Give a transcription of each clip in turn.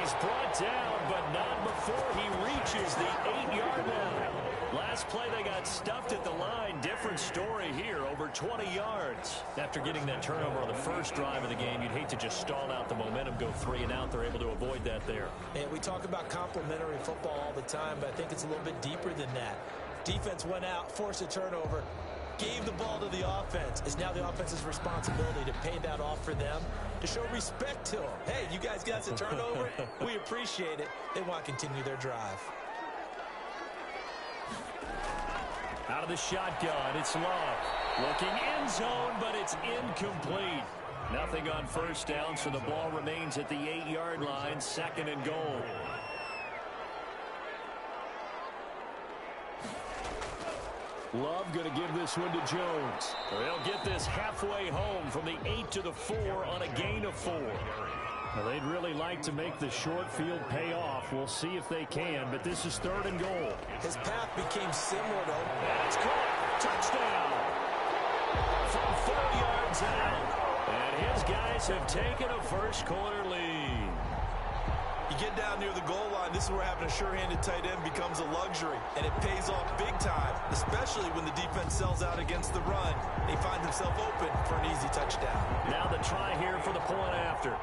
He's brought down, but not before he reaches the 8-yard line. Last play, they got stuffed at the line. Different story here, over 20 yards. After getting that turnover on the first drive of the game, you'd hate to just stall out the momentum, go 3 and out. They're able to avoid that there. And we talk about complementary football all the time, but I think it's a little bit deeper than that. Defense went out, forced a turnover, gave the ball to the offense. It's now the offense's responsibility to pay that off for them, to show respect to them. Hey, you guys got the turnover? We appreciate it. They want to continue their drive. Out of the shotgun, it's Love. Looking end zone, but it's incomplete. Nothing on first down, so the ball remains at the 8-yard line, 2nd and goal. Love going to give this one to Jones. They'll get this halfway home from the 8 to the 4 on a gain of 4. Now, they'd really like to make the short field pay off. We'll see if they can, but this is 3rd and goal. His path became similar to... That's caught. Touchdown. From 4 yards out. And his guys have taken a first-quarter lead. You get down near the goal line, this is where having a sure-handed tight end becomes a luxury, and it pays off big time, especially when the defense sells out against the run. He finds himself open for an easy touchdown. Now the try here for the point after.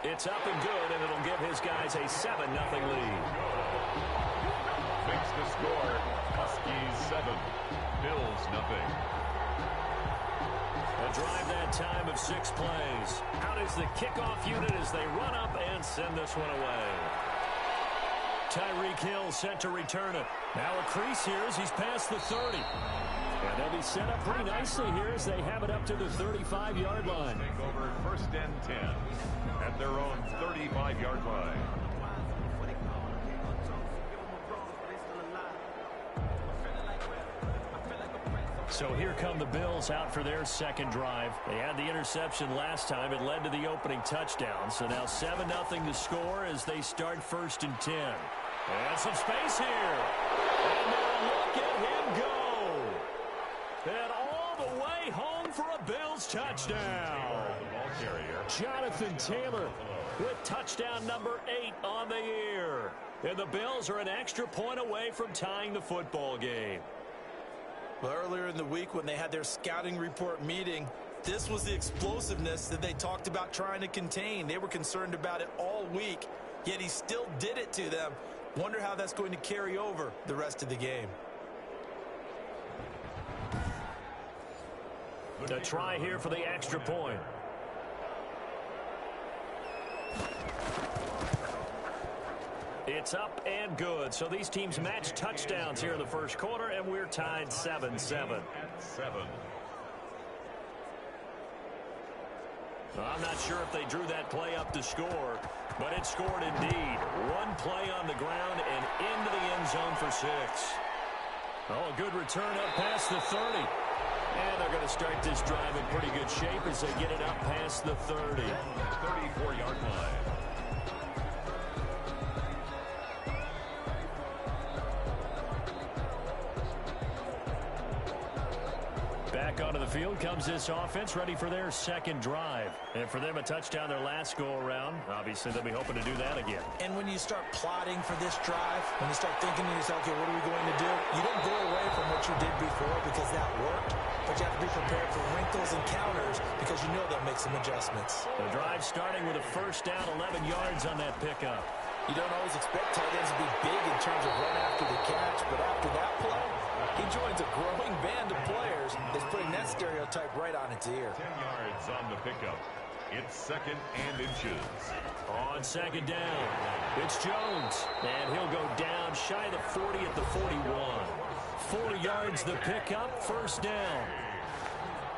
It's up and good, and it'll give his guys a 7-0 lead. Makes the score, Huskies 7, Bills nothing. A drive that time of 6 plays. Out is the kickoff unit as they run up and send this one away. Tyreek Hill set to return it. Now a crease here as he's past the 30. And they'll be set up pretty nicely here as they have it up to the 35-yard line. Take over 1st and 10 at their own 35-yard line. So here come the Bills out for their 2nd drive. They had the interception last time. It led to the opening touchdown. So now 7-0 to score as they start 1st and 10. And some space here. And now look at him go. And all the way home for a Bills touchdown. Jonathan Taylor with touchdown number 8 on the year. And the Bills are an extra point away from tying the football game. Well, earlier in the week when they had their scouting report meeting, this was the explosiveness that they talked about trying to contain. They were concerned about it all week, yet he still did it to them. Wonder how that's going to carry over the rest of the game. A try here for the extra point. It's up and good. So these teams match touchdowns here in the first quarter, and we're tied 7-7. I'm not sure if they drew that play up to score, but it scored indeed. One play on the ground and into the end zone for 6. Oh, a good return up past the 30. And they're going to start this drive in pretty good shape as they get it up past the 30. 34-yard line. Back onto the field comes this offense, ready for their 2nd drive. And for them, a touchdown their last go-around. Obviously, they'll be hoping to do that again. And when you start plotting for this drive, when you start thinking to yourself, okay, what are we going to do? You don't go away from what you did before because that worked, but you have to be prepared for wrinkles and counters because you know they'll make some adjustments. The drive starting with a first down, 11 yards on that pickup. You don't always expect tight ends to be big in terms of run after the catch, but after that play, he joins a growing band of players that's putting that stereotype right on its ear. 10 yards on the pickup. It's 2nd and inches. On 2nd down, it's Jones. And he'll go down shy of the 40 at the 41. 4 yards the pickup, first down.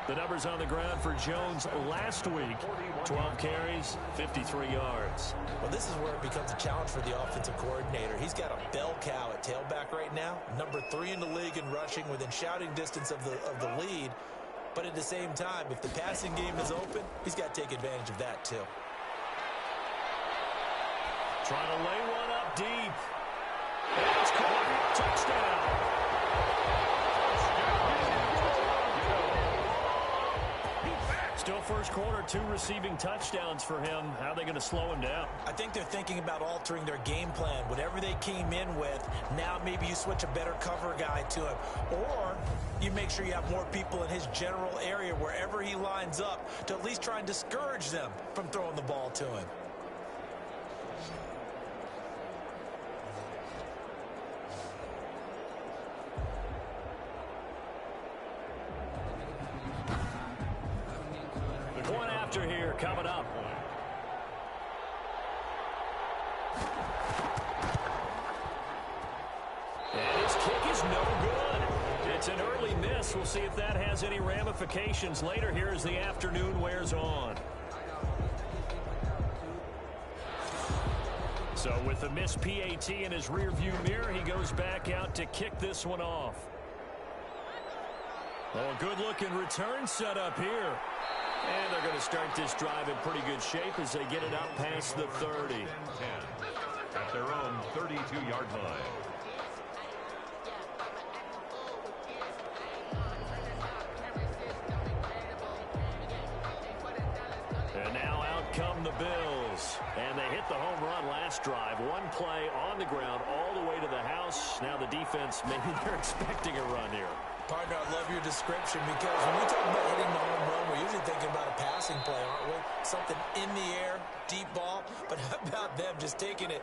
The numbers on the ground for Jones last week, 12 carries, 53 yards. Well, this is where it becomes a challenge for the offensive coordinator. He's got a bell cow at tailback right now, number 3 in the league in rushing, within shouting distance of the lead. But at the same time, if the passing game is open, he's got to take advantage of that too. Trying to lay one up deep. And it's caught. Touchdown. Still first quarter, 2 receiving touchdowns for him. How are they going to slow him down? I think they're thinking about altering their game plan. Whatever they came in with, now maybe you switch a better cover guy to him. Or you make sure you have more people in his general area wherever he lines up to at least try and discourage them from throwing the ball to him. One after here coming up. And his kick is no good. It's an early miss. We'll see if that has any ramifications later here as the afternoon wears on. So with the missed PAT in his rearview mirror, he goes back out to kick this one off. Oh, good-looking return set up here. And they're going to start this drive in pretty good shape as they get it out past the 30. 10 at their own 32-yard line. And now out come the Bills. And they hit the home run last drive. One play on the ground all the way to the house. Now the defense, maybe they're expecting a run here. Partner, I love your description because when we talk about hitting the home run, we're usually thinking about a passing play, aren't we? Something in the air, deep ball. But how about them just taking it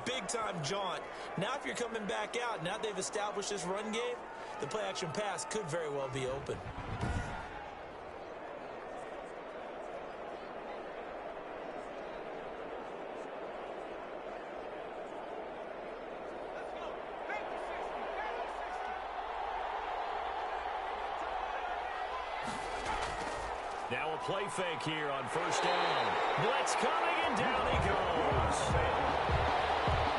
big-time jaunt? Now if you're coming back out, now they've established this run game, the play-action pass could very well be open. Now a play fake here on first down. Blitz coming, and down he goes.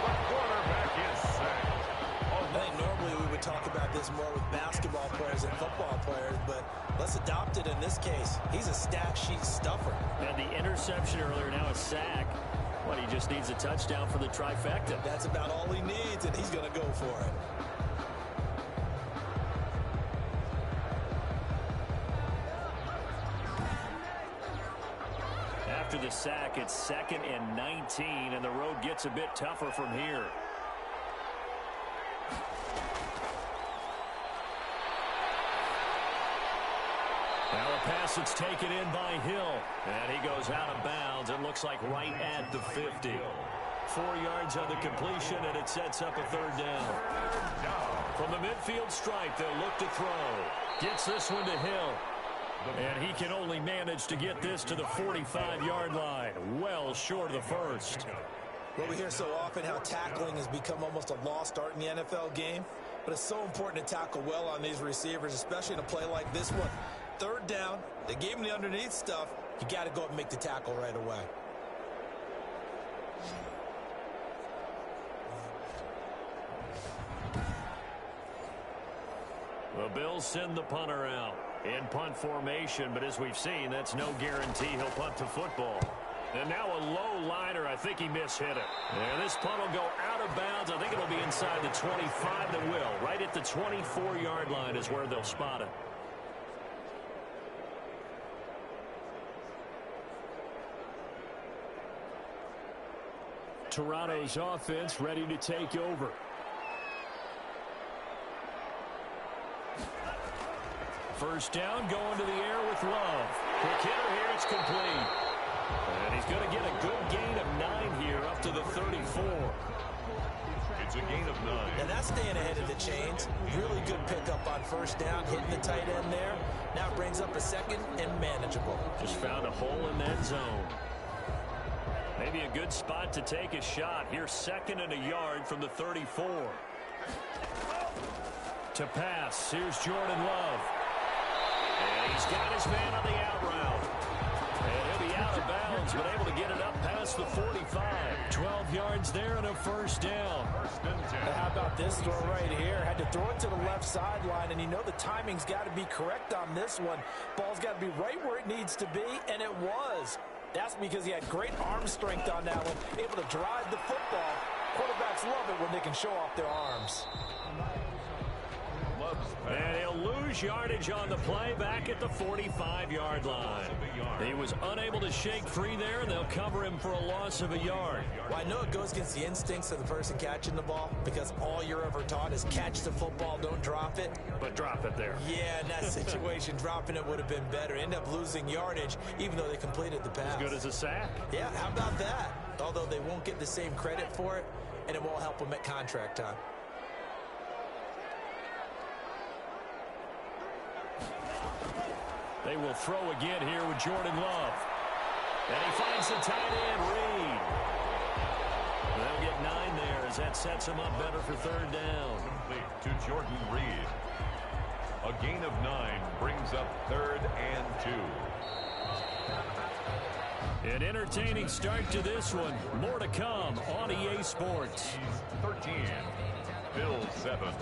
The quarterback is sacked. I think normally we would talk about this more with basketball players than football players, but let's adopt it in this case. He's a stat sheet stuffer. And the interception earlier, now a sack. What, he just needs a touchdown for the trifecta. That's about all he needs, and he's going to go for it. After the sack, it's 2nd and 19, and the road gets a bit tougher from here. Now a pass that's taken in by Hill, and he goes out of bounds. It looks like right at the 50. 4 yards on the completion, and it sets up a third down. From the midfield stripe, they'll look to throw. Gets this one to Hill. And he can only manage to get this to the 45-yard line, well short of the first. Well, we hear so often how tackling has become almost a lost art in the NFL game, but it's so important to tackle well on these receivers, especially in a play like this one. Third down, they gave him the underneath stuff. You got to go up and make the tackle right away. The Bills send the punter out in punt formation, but as we've seen, that's no guarantee he'll punt the football. And now a low liner. I think he mishit it. And this punt will go out of bounds. I think it'll be inside the 25. That will. Right at the 24-yard line is where they'll spot it. Toronto's offense ready to take over. First down, going to the air with Love. Quick hitter here, it's complete. And he's going to get a good gain of 9 here, up to the 34. It's a gain of 9. And that's staying ahead of the chains. Really good pickup on first down, hitting the tight end there. Now it brings up a second and manageable. Just found a hole in that zone. Maybe a good spot to take a shot. Here's 2nd and a yard from the 34. To pass, here's Jordan Love. And he's got his man on the out route. And he'll be out of bounds, but able to get it up past the 45. 12 yards there and a first down. How about this throw right here? Had to throw it to the left sideline, and you know the timing's got to be correct on this one. Ball's got to be right where it needs to be, and it was. That's because he had great arm strength on that one, able to drive the football. Quarterbacks love it when they can show off their arms. Love's And he'll lose yardage on the play back at the 45-yard line. He was unable to shake free there, and they'll cover him for a loss of a yard. Well, I know it goes against the instincts of the person catching the ball because all you're ever taught is catch the football, don't drop it. But drop it there. Yeah, in that situation, dropping it would have been better. End up losing yardage, even though they completed the pass. As good as a sack. Yeah, how about that? Although they won't get the same credit for it, and it won't help them at contract time. They will throw again here with Jordan Love. And he finds the tight end, Reed. They'll get 9 there as that sets him up better for third down. Complete to Jordan Reed. A gain of 9 brings up 3rd and 2. An entertaining start to this one. More to come on EA Sports. 13. Bills 7.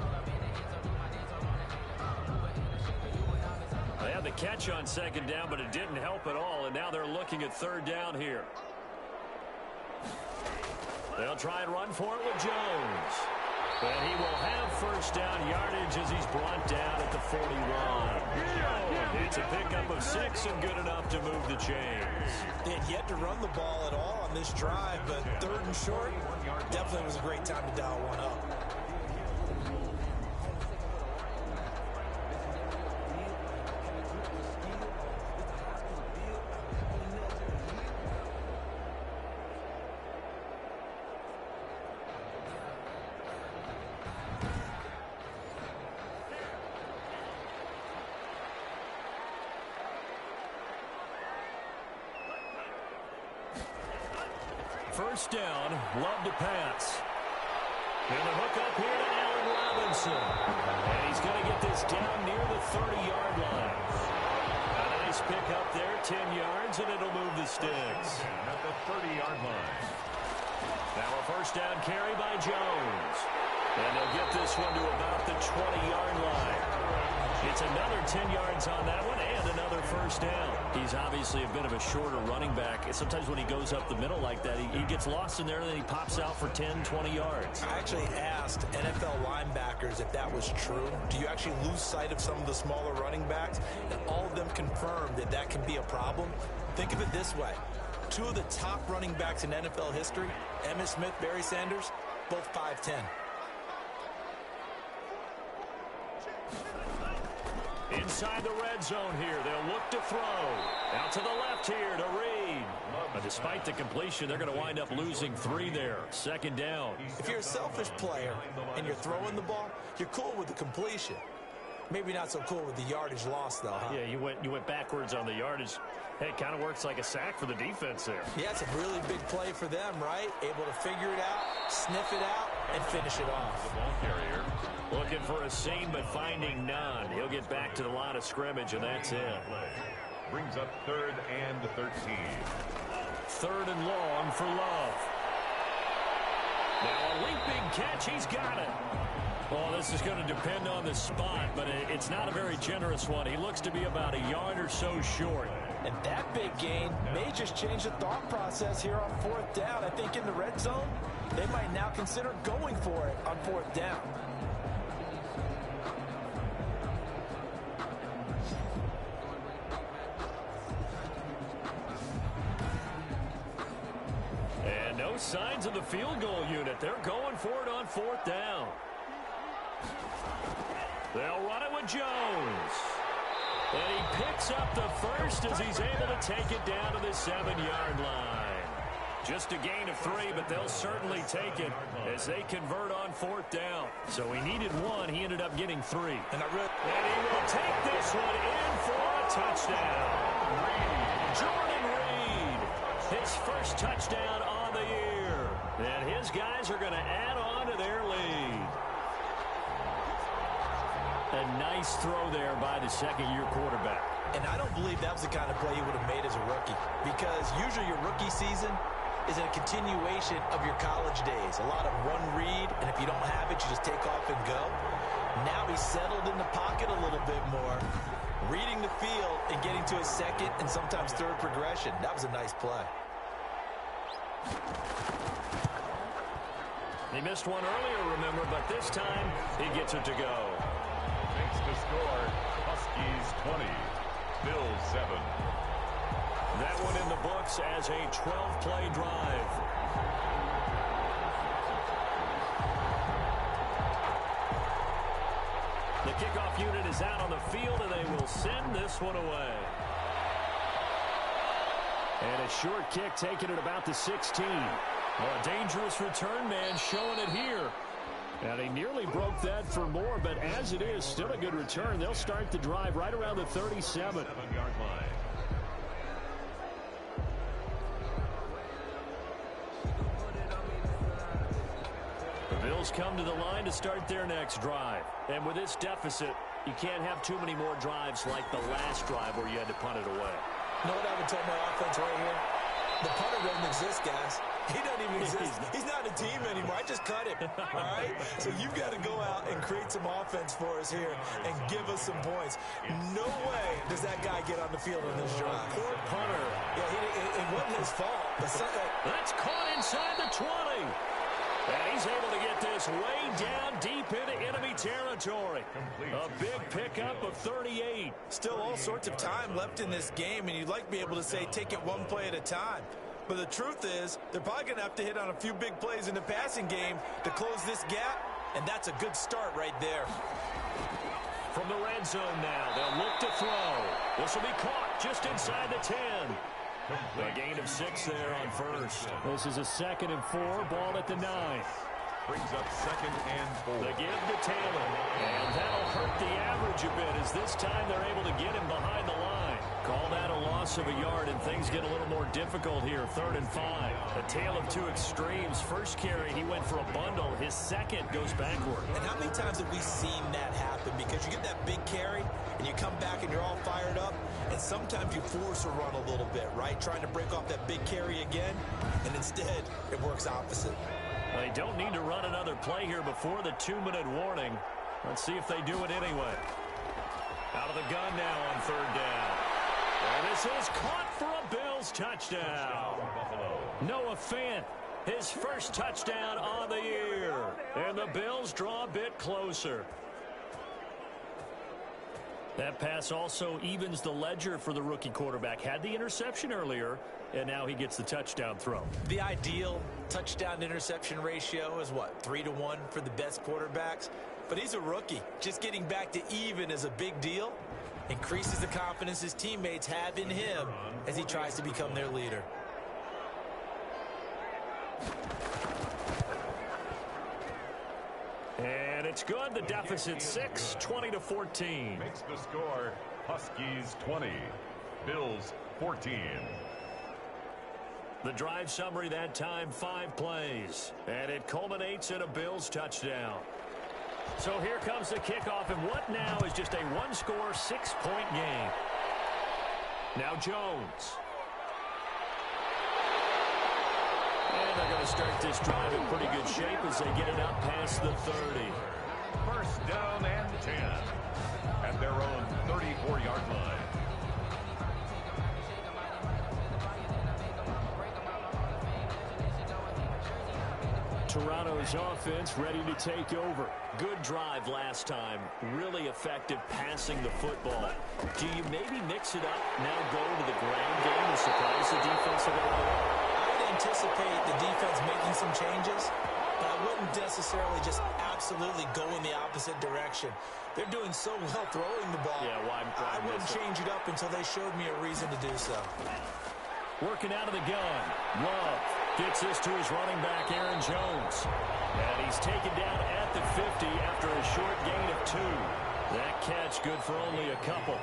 They had the catch on second down, but it didn't help at all, and now they're looking at third down here. They'll try and run for it with Jones. And he will have first down yardage as he's brought down at the 40-line. It's a pickup of 6 and good enough to move the chains. They had yet to run the ball at all on this drive, but 3rd and short definitely was a great time to dial one up. First down, Love to pass. And the hook up here to Allen Robinson. And he's going to get this down near the 30-yard line. A nice pick up there, 10 yards, and it'll move the sticks. At the 30-yard line. Now a first down carry by Jones. And they'll get this one to about the 20-yard line. It's another 10 yards on that one and another first down. He's obviously a bit of a shorter running back. Sometimes when he goes up the middle like that, he gets lost in there and then he pops out for 10, 20 yards. I actually asked NFL linebackers if that was true. Do you actually lose sight of some of the smaller running backs? And all of them confirmed that that can be a problem. Think of it this way. 2 of the top running backs in NFL history, Emmitt Smith, Barry Sanders, both 5'10". Inside the red zone here, they'll look to throw. Out to the left here to Reed. But despite the completion, they're going to wind up losing 3 there. Second down. If you're a selfish player and you're throwing the ball, you're cool with the completion. Maybe not so cool with the yardage loss, though, huh? Yeah, you went backwards on the yardage. Hey, it kind of works like a sack for the defense there. Yeah, it's a really big play for them, right? Able to figure it out, sniff it out, and finish it off. The ball carrier. Looking for a seam, but finding none. He'll get back to the line of scrimmage, and that's it. Brings up 3rd and 13. 3rd and long for Love. Now a leaping catch. He's got it. Well, this is going to depend on the spot, but it's not a very generous one. He looks to be about a yard or so short. And that big gain may just change the thought process here on 4th down. I think in the red zone, they might now consider going for it on 4th down. And no signs of the field goal unit. They're going for it on 4th down. They'll run it with Jones. And he picks up the first as he's able to take it down to the 7-yard line. Just a gain of 3, but they'll certainly take it as they convert on 4th down. So he needed 1. He ended up getting 3. And he will take this one in for a touchdown. Jordan Reed, his first touchdown on the year. And his guys are going to add on to their lead. A nice throw there by the second-year quarterback. And I don't believe that was the kind of play he would have made as a rookie, because usually your rookie season is a continuation of your college days. A lot of one read, and if you don't have it, you just take off and go. Now he's settled in the pocket a little bit more, reading the field and getting to his second and sometimes third progression. That was a nice play. He missed one earlier, remember, but this time he gets it to go. Makes the 20. Bills 7. That one in the books as a 12-play drive. The kickoff unit is out on the field, and they will send this one away. And a short kick taken at about the 16. Well, a dangerous return man showing it here. And he nearly broke that for more, but as it is, still a good return. They'll start the drive right around the 37. 7-yard line. The Bills come to the line to start their next drive. And with this deficit, you can't have too many more drives like the last drive where you had to punt it away. You know what I would tell my offense right here? The punter doesn't exist, guys. He doesn't even exist. He's not a team anymore. I just cut him, all right? So you've got to go out and create some offense for us here and give us some points. No way does that guy get on the field in this drive. Poor punter. Yeah, it wasn't his fault. That's caught inside the 20. And he's able to get this way down deep into enemy territory. A big pickup of 38. Still all sorts of time left in this game, and you'd like to be able to say take it one play at a time. But the truth is, they're probably going to have to hit on a few big plays in the passing game to close this gap, and that's a good start right there. From the red zone now, they'll look to throw. This will be caught just inside the 10. A gain of 6 there on first. This is a 2nd and 4, ball at the 9. Brings up 2nd and 4. The give to Taylor. And that'll hurt the average a bit as this time they're able to get him behind the line. Call that a loss of a yard, and things get a little more difficult here. 3rd and 5. A tale of two extremes. First carry, he went for a bundle. His second goes backward. And how many times have we seen that happen? Because you get that big carry, and you come back and you're all fired up, and sometimes you force a run a little bit, right? Trying to break off that big carry again, and instead it works opposite. They don't need to run another play here before the 2-minute warning. Let's see if they do it anyway. Out of the gun now on 3rd down. And this is caught for a Bills touchdown. Noah Fant, his first touchdown on the year. And the Bills draw a bit closer. That pass also evens the ledger for the rookie quarterback. Had the interception earlier, and now he gets the touchdown throw. The ideal touchdown-interception ratio is, what, 3-to-1 for the best quarterbacks? But he's a rookie. Just getting back to even is a big deal. Increases the confidence his teammates have in him as he tries to become their leader. And it's good. The deficit 6, 20-14. Makes the score Huskies 20, Bills 14. The drive summary that time, 5 plays. And it culminates in a Bills touchdown. So here comes the kickoff, and what now is just a one-score, 6-point game. Now Jones. And they're going to start this drive in pretty good shape as they get it up past the 30. First down and 10 at their own 34-yard line. Toronto's offense ready to take over. Good drive last time. Really effective passing the football. Do you maybe mix it up, now go to the ground game and surprise the defense a little bit? I would anticipate the defense making some changes, but I wouldn't necessarily just absolutely go in the opposite direction. They're doing so well throwing the ball. Yeah, well, I wouldn't change it up until they showed me a reason to do so. Working out of the gun. Love gets this to his running back, Aaron Jones. And he's taken down at the 50 after a short gain of 2. That catch good for only a couple.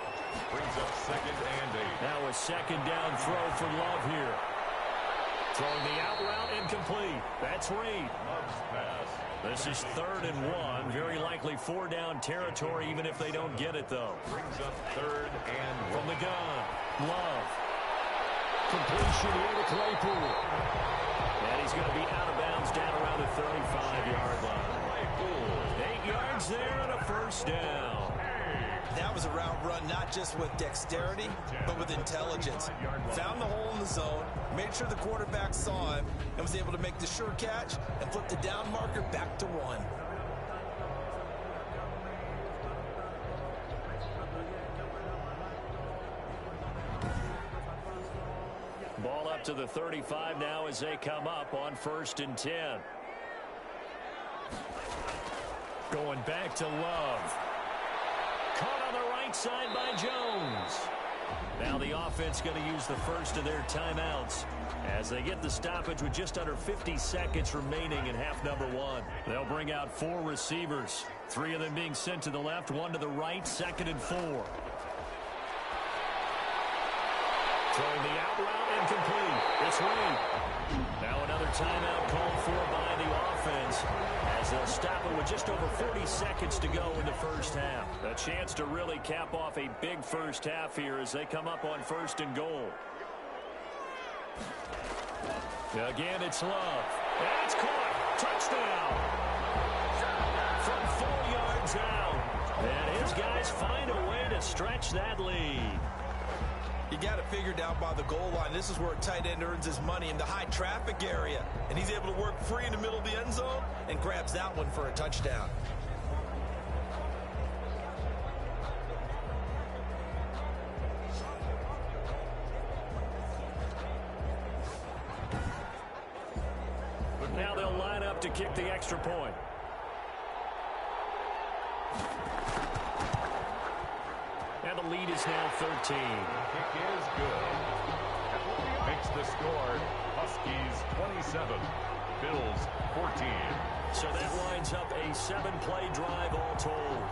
Brings up 2nd and 8. Now a 2nd down throw for Love here. Throwing the out route incomplete. That's Reed. Love's pass. This is 3rd and 1. Very likely 4 down territory, even if they don't get it, though. Brings up 3rd and 1. From the gun, Love. Completion here to Claypool. And he's going to be out of bounds down around the 35-yard line. Claypool. 8 yards there and a first down. That was a route run not just with dexterity, but with intelligence. Found the hole in the zone, made sure the quarterback saw him, and was able to make the sure catch and flip the down marker back to 1. out to the 35 now as they come up on 1st and 10. Going back to Love. Caught on the right side by Jones. Now the offense going to use the first of their timeouts as they get the stoppage with just under 50 seconds remaining in half number 1. They'll bring out 4 receivers, 3 of them being sent to the left, 1 to the right, 2nd and 4. Throwing the out route incomplete. It's Reed. Now another timeout called for by the offense as they'll stop it with just over 40 seconds to go in the first half. A chance to really cap off a big first half here as they come up on 1st and goal. Again, it's Love. That's caught. Touchdown. From 4 yards out. And his guys find a way to stretch that lead. You got it figured out by the goal line. This is where a tight end earns his money in the high traffic area. And he's able to work free in the middle of the end zone and grabs that one for a touchdown. Now they'll line up to kick the extra point. And the lead is now 13. The kick is good. Makes the score Huskies 27, Bills 14. So that lines up a 7-play drive all told.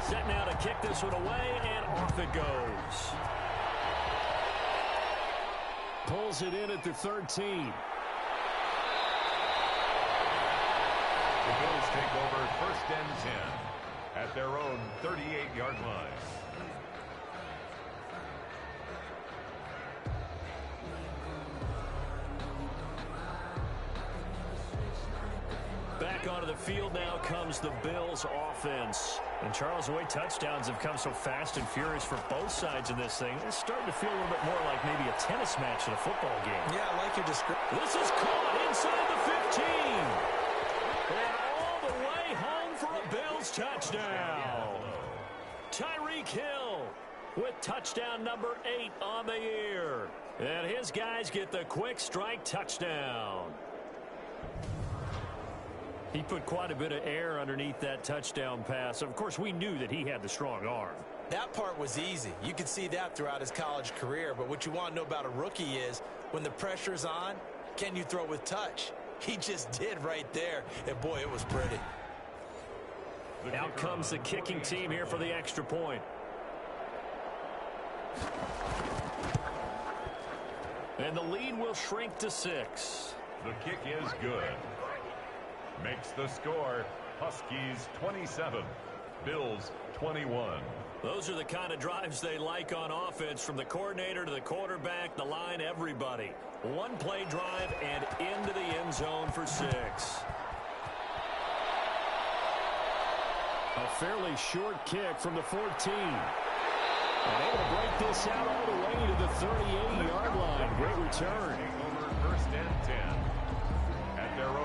Set now to kick this one away, and off it goes. Pulls it in at the 13. The Bills take over 1st and 10 at their own 38-yard line. Back onto the field now comes the Bills offense. And Charles, the way touchdowns have come so fast and furious for both sides in this thing, it's starting to feel a little bit more like maybe a tennis match in a football game. Yeah, I like your description. This is caught inside the 15. And all the way home for a Bills touchdown. Tyreek Hill with touchdown number 8 on the year. And his guys get the quick strike touchdown. He put quite a bit of air underneath that touchdown pass. Of course, we knew that he had the strong arm. That part was easy. You could see that throughout his college career. But what you want to know about a rookie is when the pressure's on, can you throw with touch? He just did right there. And, boy, it was pretty. Out comes the kicking team here for the extra point. And the lead will shrink to 6. The kick is good. Makes the score Huskies 27, Bills 21. Those are the kind of drives they like on offense, from the coordinator to the quarterback, the line, everybody. 1-play drive and into the end zone for 6. A fairly short kick from the 14. And able to break this out all the way to the 38-yard line. Great return. Over 1st and 10.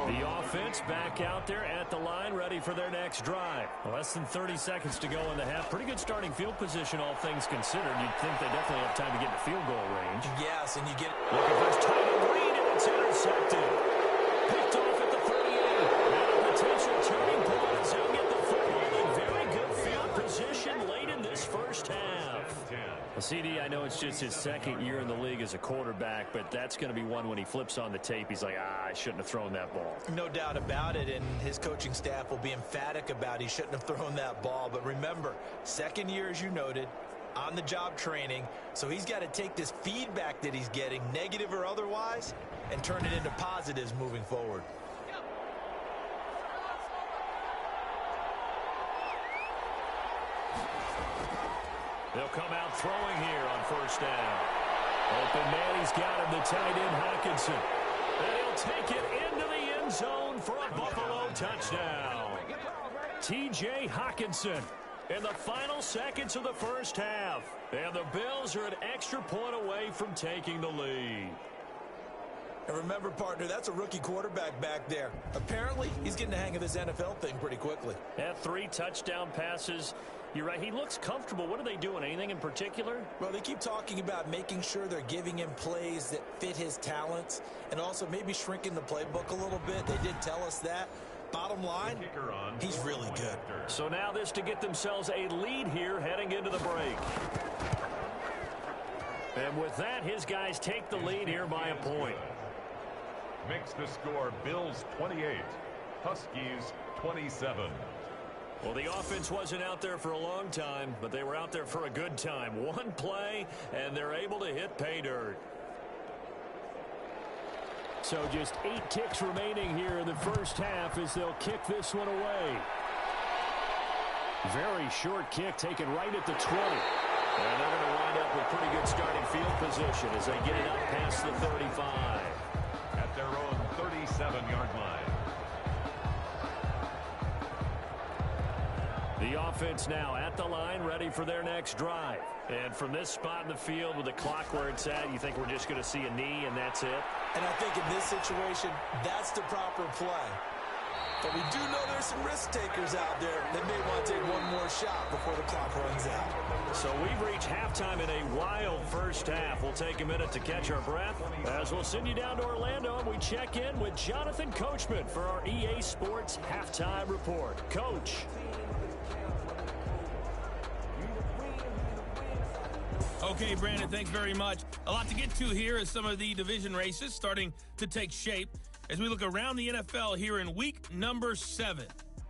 The offense back out there at the line, ready for their next drive. Less than 30 seconds to go in the half. Pretty good starting field position, all things considered. You'd think they definitely have time to get in the field goal range. Yes, and you get... Looking for his tight end Reed, and it's intercepted. Picked off at the 38. And a potential turning point as he'll get the football in very good field position late in this first half. Well, CD, I know it's just his 2nd year in the league as a quarterback, but that's going to be one when he flips on the tape. He's like, I shouldn't have thrown that ball. No doubt about it, and his coaching staff will be emphatic about he shouldn't have thrown that ball. But remember, 2nd year, as you noted, on-the-job training, so he's got to take this feedback that he's getting, negative or otherwise, and turn it into positives moving forward. They'll come out throwing here on 1st down. Open man, he's got him, the tight end Hockenson. And he'll take it into the end zone for a Buffalo touchdown. T.J. Hockenson in the final seconds of the first half. And the Bills are an extra point away from taking the lead. And remember, partner, that's a rookie quarterback back there. Apparently, he's getting the hang of this NFL thing pretty quickly. Yeah, 3 touchdown passes. You're right. He looks comfortable. What are they doing? Anything in particular? Well, they keep talking about making sure they're giving him plays that fit his talents and also maybe shrinking the playbook a little bit. They did tell us that. Bottom line, he's really good. So now this to get themselves a lead here heading into the break. And with that, his guys take the lead here by a point. Makes the score Bills 28, Huskies 27. Well, the offense wasn't out there for a long time, but they were out there for a good time. One play, and they're able to hit pay dirt. So just 8 kicks remaining here in the first half as they'll kick this one away. Very short kick taken right at the 20. And they're going to wind up with pretty good starting field position as they get it up past the 35. At their own 37-yard line. The offense now at the line, ready for their next drive. And from this spot in the field with the clock where it's at, you think we're just going to see a knee and that's it? And I think in this situation, that's the proper play. But we do know there's some risk takers out there that may want to take one more shot before the clock runs out. So we've reached halftime in a wild first half. We'll take a minute to catch our breath as we'll send you down to Orlando and we check in with Jonathan Coachman for our EA Sports Halftime Report. Coach. Okay, Brandon, thanks very much. A lot to get to here as some of the division races starting to take shape as we look around the NFL here in week number 7.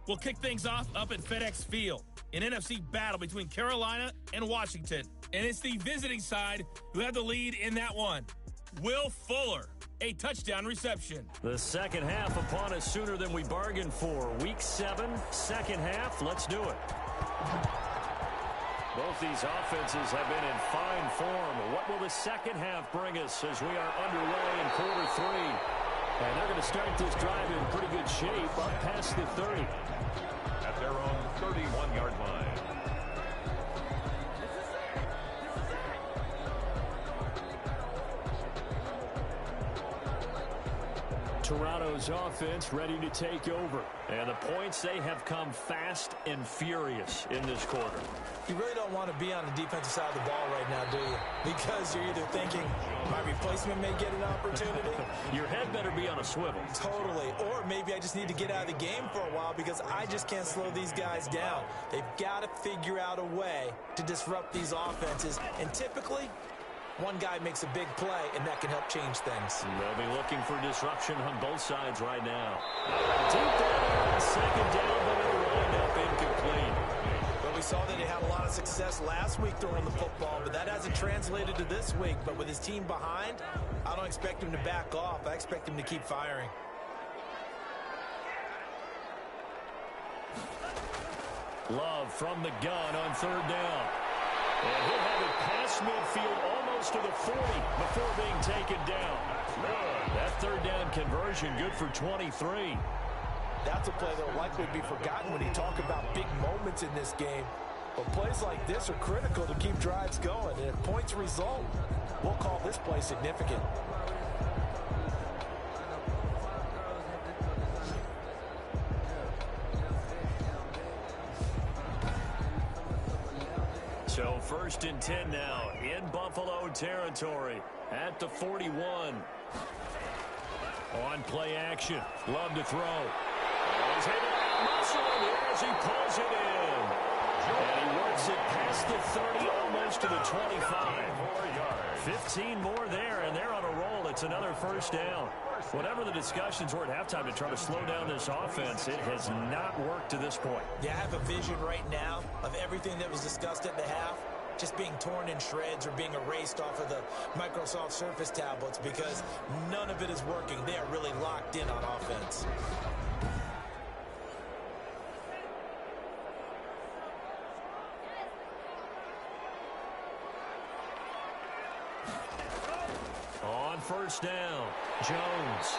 We'll kick things off up at FedEx Field, an NFC battle between Carolina and Washington. And it's the visiting side who have the lead in that one. Will Fuller, a touchdown reception. The second half upon us sooner than we bargained for. Week 7, second half. Let's do it. Both these offenses have been in fine form. What will the second half bring us as we are underway in quarter 3? And they're going to start this drive in pretty good shape up past the 30. At their own 31-yard line. Toronto's offense ready to take over. And the points, they have come fast and furious in this quarter. You really don't want to be on the defensive side of the ball right now, do you? Because you're either thinking, my replacement may get an opportunity. Your head better be on a swivel. Totally. Or maybe I just need to get out of the game for a while because I just can't slow these guys down. They've got to figure out a way to disrupt these offenses. And typically, one guy makes a big play, and that can help change things. They'll be looking for disruption on both sides right now. Deep down, second down, but it'll wind up incomplete. Well, we saw that he had a lot of success last week throwing the football, but that hasn't translated to this week. But with his team behind, I don't expect him to back off. I expect him to keep firing. Love from the gun on third down. And he'll have it past midfield almost to the 40 before being taken down. That third down conversion good for 23. That's a play that will likely be forgotten when you talk about big moments in this game. But plays like this are critical to keep drives going. And if points result, we'll call this play significant. So first and 10 now in Buffalo territory at the 41. On play action. Love to throw. He's able to outmuscle him here as he pulls it in. And he works it past the 30, almost to the 25. 15 more there, and they're on a roll. It's another first down. Whatever the discussions were at halftime to try to slow down this offense, it has not worked to this point. Yeah, I have a vision right now of everything that was discussed at the half just being torn in shreds or being erased off of the Microsoft Surface tablets because none of it is working. They are really locked in on offense. On first down, Jones.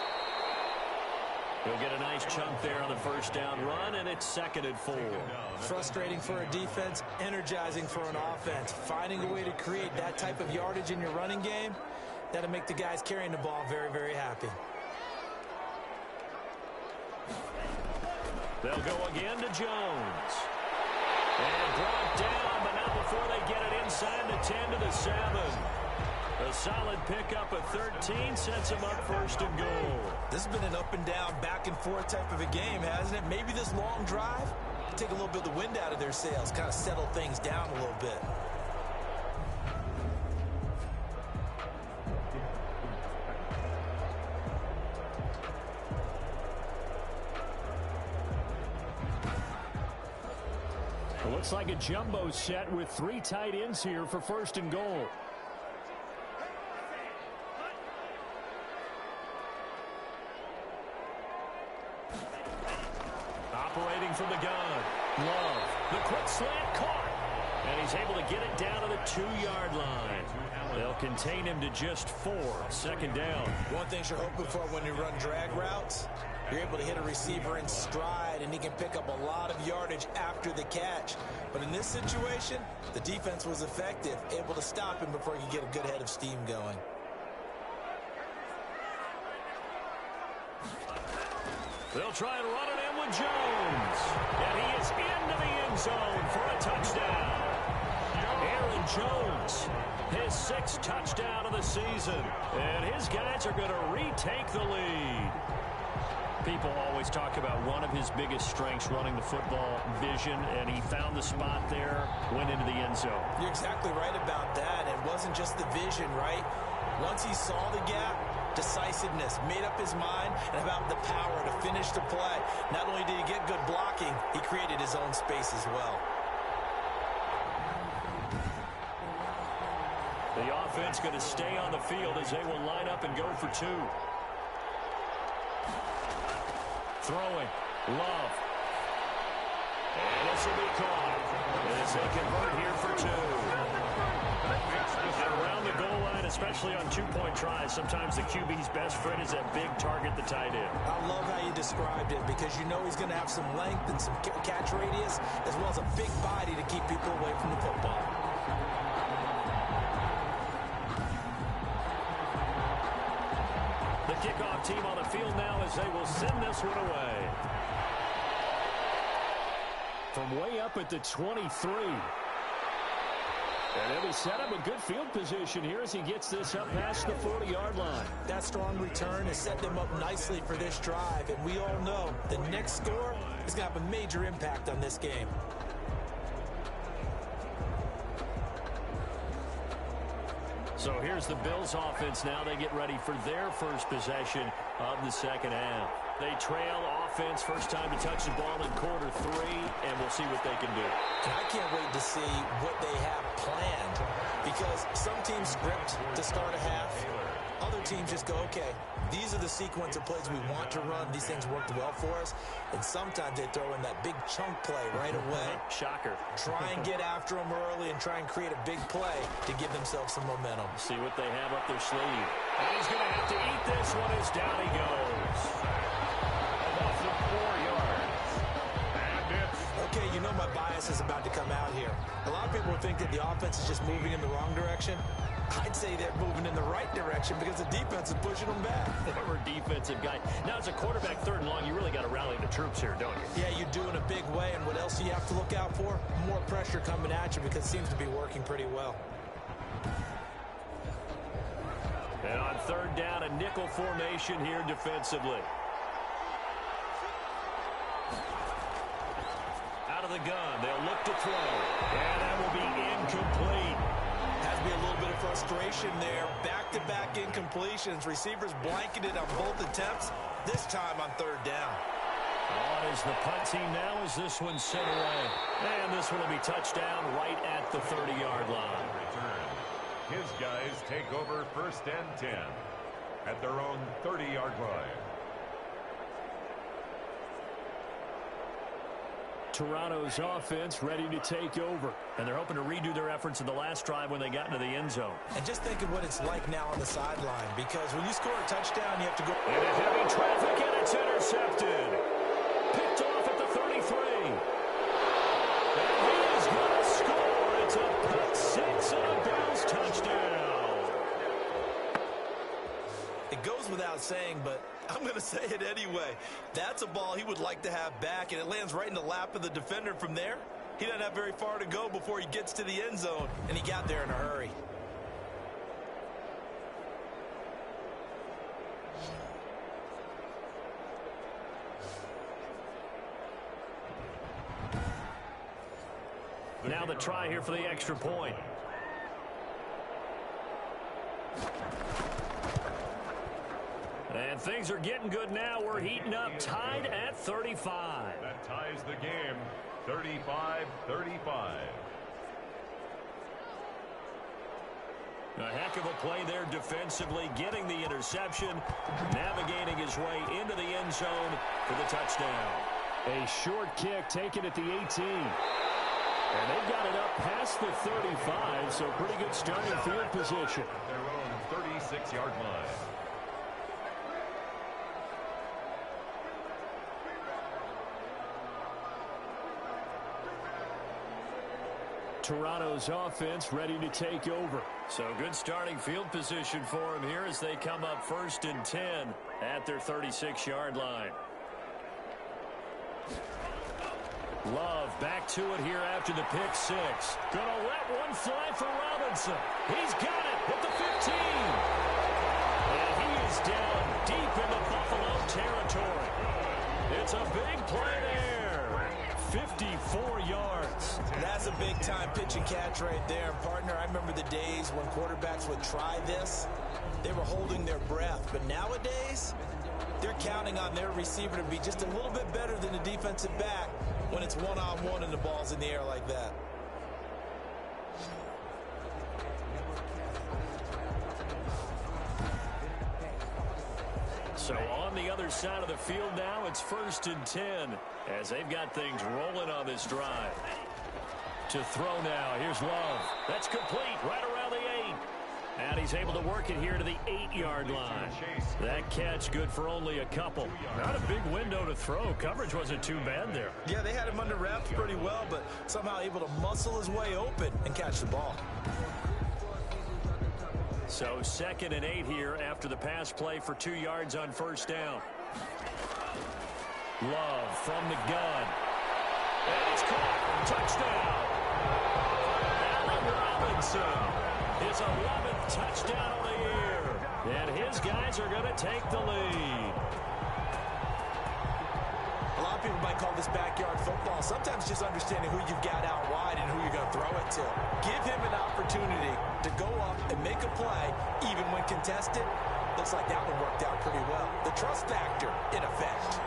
He'll get a nice chunk there on the first down run, and it's 2nd and 4. Frustrating for a defense, energizing for an offense. Finding a way to create that type of yardage in your running game, That'll make the guys carrying the ball very, very happy. They'll go again to Jones. And brought down, but not before they get it inside the 10 to the 7. A solid pickup of 13 sets them up first and goal. This has been an up and down, back and forth type of a game, hasn't it? Maybe this long drive take a little bit of the wind out of their sails, kind of settle things down a little bit. It looks like a jumbo set with 3 tight ends here for first and goal. Operating from the gun. Love. The quick slant caught. And he's able to get it down to the 2-yard line. They'll contain him to just 4. Second down. One thing you're hoping for when you run drag routes, you're able to hit a receiver in stride, and he can pick up a lot of yardage after the catch. But in this situation, the defense was effective, able to stop him before he could get a good head of steam going. They'll try and run it in with Jones. And he is into the end zone for a touchdown. Aaron Jones, his 6th touchdown of the season. And his guys are going to retake the lead. People always talk about one of his biggest strengths, running the football, vision, and he found the spot there, went into the end zone. You're exactly right about that. It wasn't just the vision, right? Once he saw the gap, decisiveness, made up his mind, and about the power to finish the play. Not only did he get good blocking, he created his own space as well. The offense going to stay on the field as they will line up and go for 2. Throwing. Love. And this will be caught as they convert here for 2. And around the goal line, especially on 2-point tries, sometimes the QB's best friend is that big target, the tight end. I love how you described it because you know he's going to have some length and some catch radius as well as a big body to keep people away from the football. The kickoff team on the field now as they will send this one away. From way up at the 23. And he'll be set up a good field position here as he gets this up past the 40-yard line. That strong return has set them up nicely for this drive, and we all know the next score is going to have a major impact on this game. So here's the Bills offense now. They get ready for their first possession of the second half. They trail offense, first time to touch the ball in quarter 3, and we'll see what they can do. And I can't wait to see what they have planned because some teams script to start a half. Other teams just go, okay, these are the sequence of plays we want to run. These things worked well for us. And sometimes they throw in that big chunk play right away. Shocker. Try and get after them early and try and create a big play to give themselves some momentum. See what they have up their sleeve. And he's going to have to eat this one as down he goes. Loss of 4 yards. And it's... Okay, you know my bias is about to come out here. A lot of people think that the offense is just moving in the wrong direction. I'd say they're moving in the right direction because the defense is pushing them back. Former defensive guy. Now, as a quarterback, 3rd and long, you really got to rally the troops here, don't you? Yeah, you do in a big way. And what else do you have to look out for? More pressure coming at you because it seems to be working pretty well. And on 3rd down, a nickel formation here defensively. Out of the gun, they'll look to throw. And that will be incomplete. Has to be a little bit of frustration there. Back-to-back incompletions. Receivers blanketed on both attempts, this time on 3rd down. On is the punt team now as this one's sent away. And this one will be touchdown right at the 30-yard line. His guys take over 1st and 10 at their own 30-yard line. Toronto's offense ready to take over. And they're hoping to redo their efforts in the last drive when they got into the end zone. And just think of what it's like now on the sideline, because when you score a touchdown, you have to go... Into heavy traffic, and it's intercepted. Picked off at the 33. And he is going to score. It's a pick 6 and a Bills touchdown. It goes without saying, but I'm going to say it anyway. That's a ball he would like to have back, and it lands right in the lap of the defender from there. He doesn't have very far to go before he gets to the end zone, and he got there in a hurry. Now the try here for the extra point. And things are getting good now. We're heating up, tied at 35. That ties the game, 35-35. A heck of a play there defensively, getting the interception, navigating his way into the end zone for the touchdown. A short kick taken at the 18. And they've got it up past the 35, so pretty good starting field position. Their own 36-yard line. Toronto's offense ready to take over. So good starting field position for him here as they come up 1st and 10 at their 36-yard line. Love back to it here after the pick six. Gonna let one fly for Robinson. He's got it at the 15. And he is down deep into Buffalo territory. It's a big play there. 54 yards. That's a big-time pitch and catch right there. And partner, I remember the days when quarterbacks would try this. They were holding their breath. But nowadays, they're counting on their receiver to be just a little bit better than the defensive back when it's one-on-one and the ball's in the air like that. So on the other side of the field now, it's 1st and 10 as they've got things rolling on this drive. To throw now, here's Love. That's complete right around the 8. And he's able to work it here to the 8-yard line. That catch good for only a couple. Not a big window to throw. Coverage wasn't too bad there. Yeah, they had him under wraps pretty well, but somehow able to muscle his way open and catch the ball. So 2nd and 8 here after the pass play for 2 yards on 1st down. Love from the gun. And it's caught. Touchdown. Allen Robinson. His 11th touchdown of the year. And his guys are going to take the lead. A lot of people might call this backyard football. Sometimes just understanding who you've got out wide and who you're going to throw it to. Give him an opportunity to go up and make a play, even when contested. Looks like that one worked out pretty well. The trust factor in effect.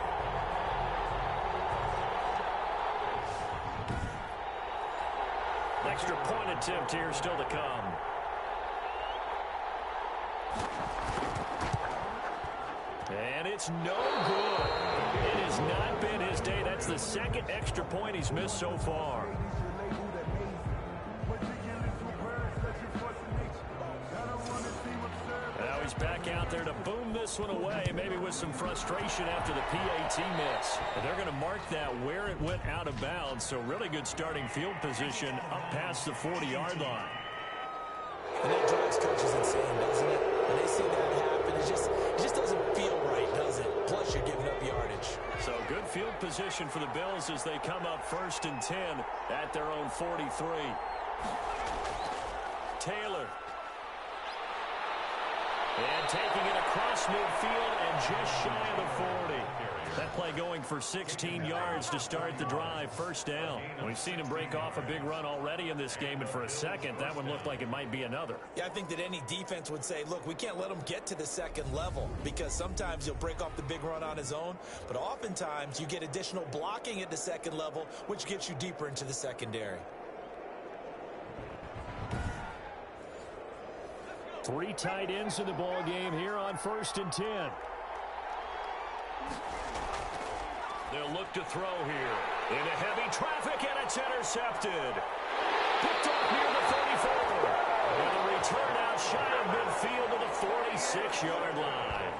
Extra point attempt here still to come. And it's no good. It has not been his day. That's the 2nd extra point he's missed so far. Now he's back out there to boom this one away, maybe with some frustration after the PAT miss. And they're going to mark that where it went out of bounds, so really good starting field position up past the 40-yard line. And that drives coaches insane, doesn't it? When they see that happen, it just doesn't feel right, does it? Plus, you're giving up yardage. So good field position for the Bills as they come up 1st and 10 at their own 43. Taylor. And taking it across midfield and just shy of the 40. That play going for 16 yards to start the drive, 1st down. We've seen him break off a big run already in this game, and for a second, that one looked like it might be another. Yeah, I think that any defense would say, look, we can't let him get to the 2nd level because sometimes he'll break off the big run on his own, but oftentimes you get additional blocking at the 2nd level, which gets you deeper into the secondary. 3 tight ends in the ball game here on 1st and 10. They'll look to throw here. Into heavy traffic, and it's intercepted. Picked off near the 34. And a return out shy of midfield to the 46-yard line.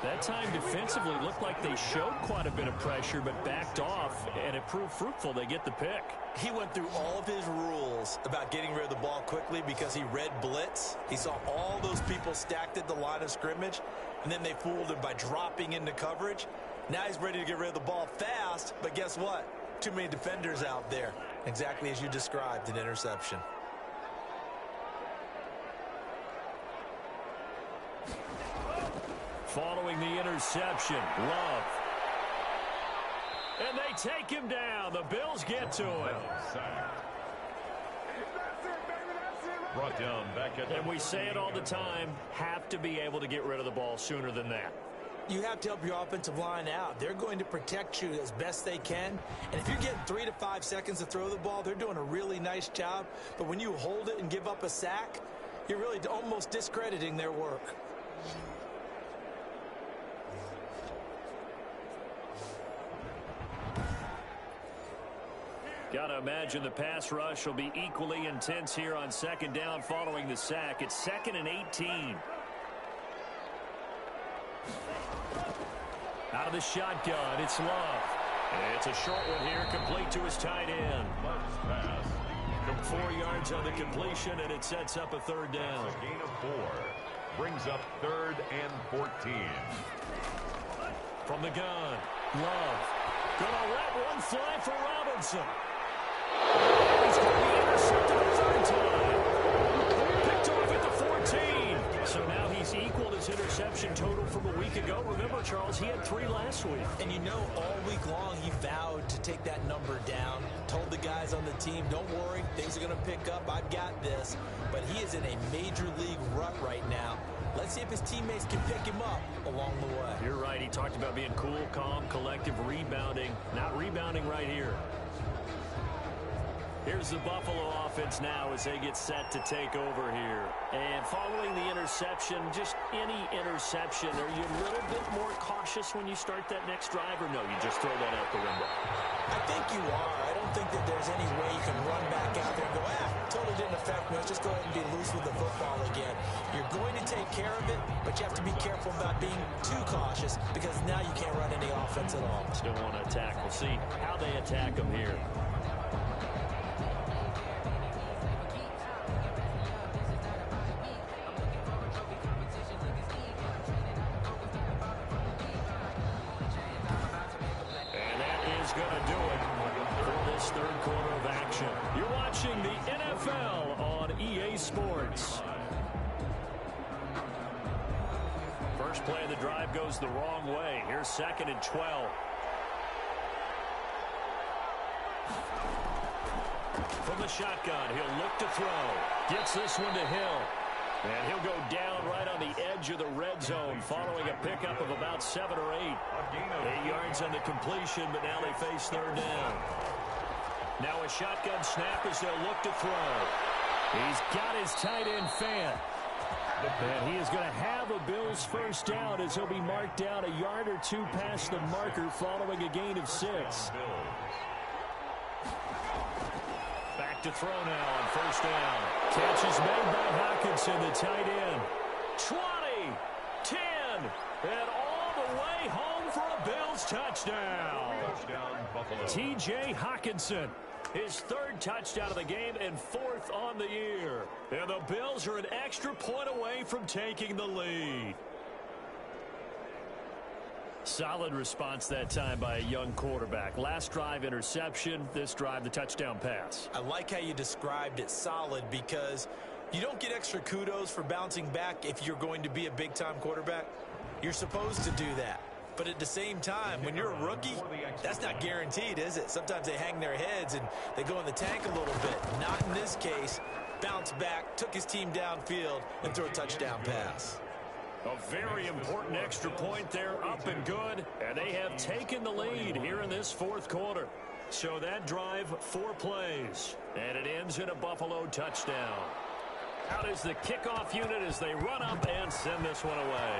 That time defensively looked like they showed quite a bit of pressure but backed off, and it proved fruitful. They get the pick. He went through all of his rules about getting rid of the ball quickly because he read blitz. He saw all those people stacked at the line of scrimmage, and then they fooled him by dropping into coverage. Now he's ready to get rid of the ball fast, but guess what? Too many defenders out there. Exactly as you described, an interception. Following the interception, Love. And they take him down. The Bills get to him. Brought down back at And we say it all the time, have to be able to get rid of the ball sooner than that. You have to help your offensive line out. They're going to protect you as best they can. And if you're getting 3 to 5 seconds to throw the ball, they're doing a really nice job. But when you hold it and give up a sack, you're really almost discrediting their work. Got to imagine the pass rush will be equally intense here on second down following the sack. It's 2nd and 18. Out of the shotgun, it's Love. And it's a short one here, complete to his tight end. Love's pass. 4 yards on the completion, and it sets up a third down. A gain of 4. Brings up 3rd and 14. From the gun, Love. Gonna let one fly for Robinson. He's going to be intercepted a third time. Picked off at the 14. So now he's equaled his interception total from a week ago. Remember, Charles, he had 3 last week. And you know, all week long he vowed to take that number down. Told the guys on the team, don't worry, things are going to pick up. I've got this. But he is in a major league rut right now. Let's see if his teammates can pick him up along the way. You're right. He talked about being cool, calm, collective, rebounding. Not rebounding right here. Here's the Buffalo offense now as they get set to take over here. And following the interception, just any interception, are you a little bit more cautious when you start that next drive, or no, you just throw that out the window? I think you are. I don't think that there's any way you can run back out there and go, totally didn't affect me. Let's just go ahead and be loose with the football again. You're going to take care of it, but you have to be careful about being too cautious because now you can't run any offense at all. Still want to attack. We'll see how they attack them here. Going to do it for this third quarter of action. You're watching the NFL on EA Sports. First play of the drive goes the wrong way. Here's 2nd and 12. From the shotgun, he'll look to throw. Gets this one to Hill. And he'll go down right on the edge of the red zone following a pickup of about 7 or 8. 8 yards on the completion, but now they face third down. Now a shotgun snap as they'll look to throw. He's got his tight end fan. And he is going to have a Bills first down as he'll be marked down a yard or 2 past the marker following a gain of 6. Back to throw now on first down. Catch is made by Hockenson, the tight end. 20, 10, and all the way home for a Bills touchdown. T.J. Hockenson, his 3rd touchdown of the game and 4th on the year. And the Bills are an extra point away from taking the lead. Solid response that time by a young quarterback. Last drive, interception. This drive, the touchdown pass. I like how you described it, solid, because you don't get extra kudos for bouncing back if you're going to be a big-time quarterback. You're supposed to do that. But at the same time, when you're a rookie, that's not guaranteed, is it? Sometimes they hang their heads and they go in the tank a little bit. Not in this case. Bounced back, took his team downfield, and threw a touchdown pass. A very important extra point there, up and good. And they have taken the lead here in this 4th quarter. So that drive, 4 plays. And it ends in a Buffalo touchdown. Out is the kickoff unit as they run up and send this one away.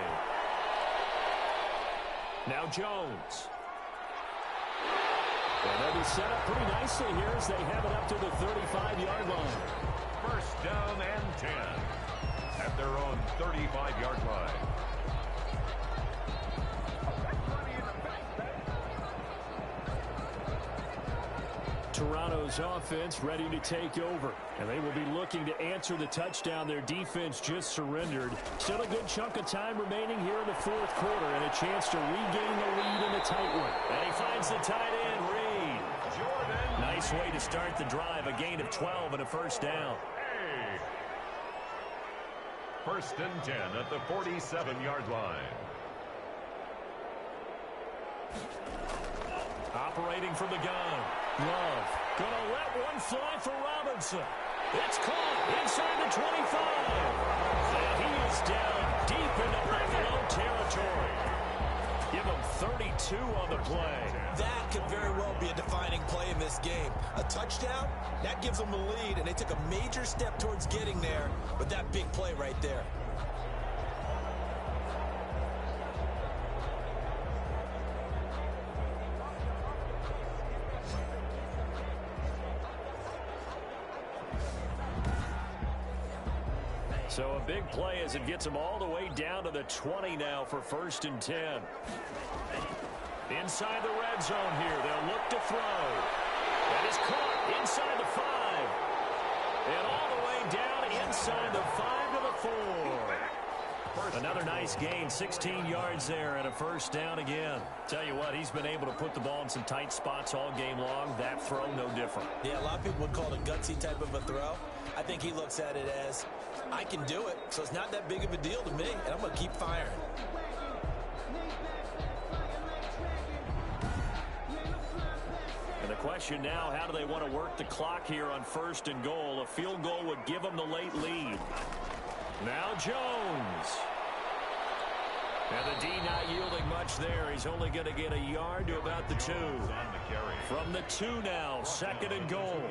Now Jones. And they'll be set up pretty nicely here as they have it up to the 35-yard line. First down and 10. At their own 35-yard line. Bills offense ready to take over. And they will be looking to answer the touchdown their defense just surrendered. Still a good chunk of time remaining here in the fourth quarter and a chance to regain the lead in a tight one. And he finds the tight end, Reed. Nice way to start the drive. A gain of 12 and a first down. First and 10 at the 47-yard line. Operating from the gun. Love. Gonna let one fly for Robinson. It's caught inside the 25. And he is down deep into Buffalo territory. Give him 32 on the play. That could very well be a defining play in this game. A touchdown, that gives them the lead, and they took a major step towards getting there with that big play right there. So a big play as it gets them all the way down to the 20 now for first and 10. Inside the red zone here. They'll look to throw. That is caught inside the 5. And all the way down inside the 5 to the 4. Another nice gain, 16 yards there and a first down again. Tell you what, he's been able to put the ball in some tight spots all game long. That throw, no different. Yeah, a lot of people would call it a gutsy type of a throw. I think he looks at it as, I can do it, so it's not that big of a deal to me, and I'm going to keep firing. And the question now, how do they want to work the clock here on first and goal? A field goal would give them the late lead. Now Jones. And the D not yielding much there. He's only going to get a yard to about the 2. From the 2 now, second and goal.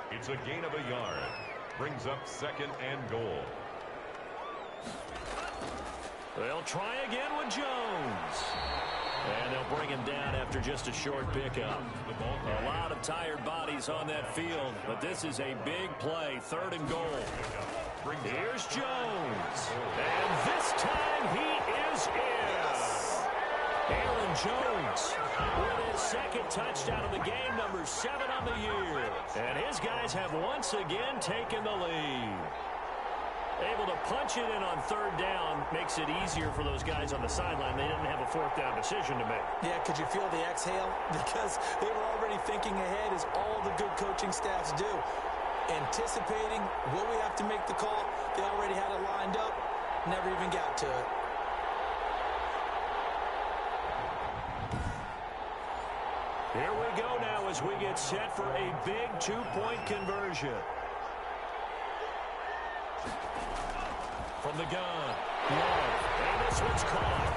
It's a gain of a yard. Brings up second and goal. They'll try again with Jones. And they'll bring him down after just a short pickup. A lot of tired bodies on that field, but this is a big play, third and goal. Here's Jones. And this time he is in. Aaron Jones with his second touchdown of the game, number 7 on the year. And his guys have once again taken the lead. Able to punch it in on third down makes it easier for those guys on the sideline. They didn't have a fourth down decision to make. Yeah, could you feel the exhale? Because they were already thinking ahead, as all the good coaching staffs do. Anticipating, will we have to make the call? They already had it lined up, never even got to it. Here we go now as we get set for a big 2-point conversion. From the gun, Love, and this one's caught.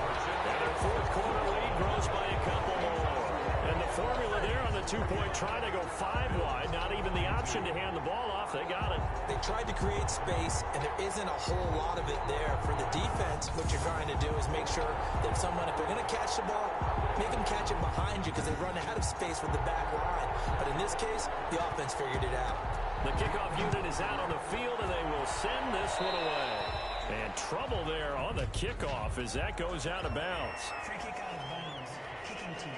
And their fourth quarter lead grows by a couple more. And the formula there on the 2-point try to go 5 wide, not even the option to hand the ball off. They got it. They tried to create space, and there isn't a whole lot of it there. For the defense, what you're trying to do is make sure that someone, if they're going to catch the ball, make them catch it behind you because they run out of space with the back line. But in this case, the offense figured it out. The kickoff unit is out on the field, and they will send this one away. And trouble there on the kickoff as that goes out of bounds. Free kick out of bounds. Kicking team.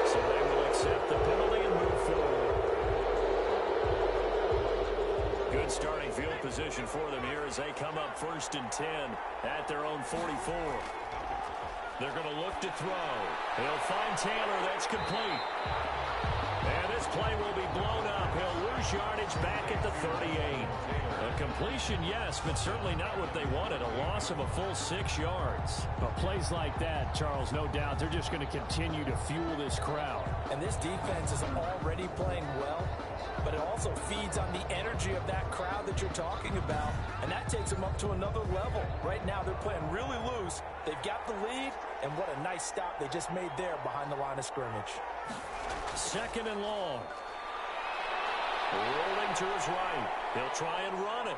So they will accept the penalty and move forward. Good starting field position for them here as they come up first and 10 at their own 44. They're going to look to throw. They'll find Taylor. That's complete. And this play will be blown up. He'll lose yardage back at the 38. A completion, yes, but certainly not what they wanted. A loss of a full 6 yards. But plays like that, Charles, no doubt, they're just going to continue to fuel this crowd. And this defense is already playing well, but it also feeds on the energy of that crowd that you're talking about, and that takes them up to another level. Right now, they're playing really loose. They've got the lead, and what a nice stop they just made there behind the line of scrimmage. Second and long. Rolling to his right. He'll try and run it.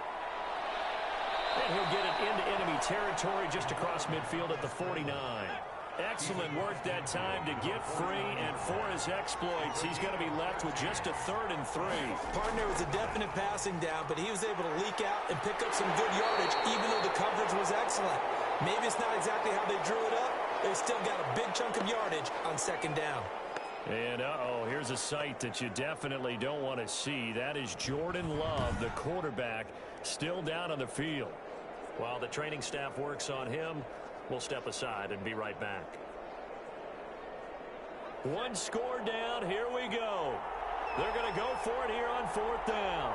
And he'll get it into enemy territory just across midfield at the 49. Excellent work that time to get free, and for his exploits, he's going to be left with just a 3rd and 3. Partner was a definite passing down, but he was able to leak out and pick up some good yardage, even though the coverage was excellent. Maybe it's not exactly how they drew it up. They still got a big chunk of yardage on second down. And, here's a sight that you definitely don't want to see. That is Jordan Love, the quarterback, still down on the field. While the training staff works on him, we'll step aside and be right back. One score down. Here we go. They're going to go for it here on fourth down.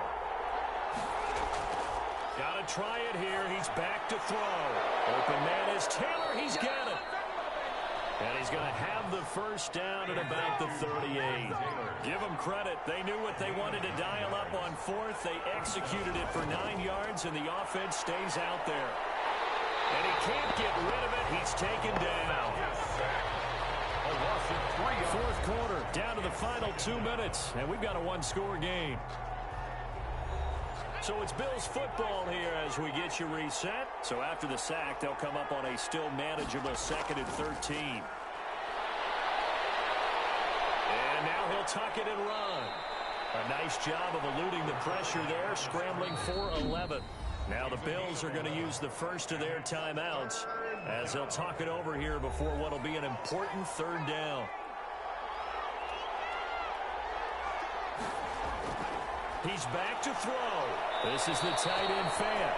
Got to try it here. He's back to throw. Open man is Taylor. He's got it. And he's going to have the first down at about the 38. Give them credit. They knew what they wanted to dial up on fourth. They executed it for 9 yards, and the offense stays out there. And he can't get rid of it. He's taken down. Fourth quarter, down to the final 2 minutes, and we've got a one-score game. So it's Bills football here as we get you reset. So after the sack, they'll come up on a still manageable 2nd and 13. And now he'll tuck it and run. A nice job of eluding the pressure there, scrambling for 11. Now the Bills are going to use the first of their timeouts as they'll talk it over here before what will be an important third down. He's back to throw. This is the tight end fan.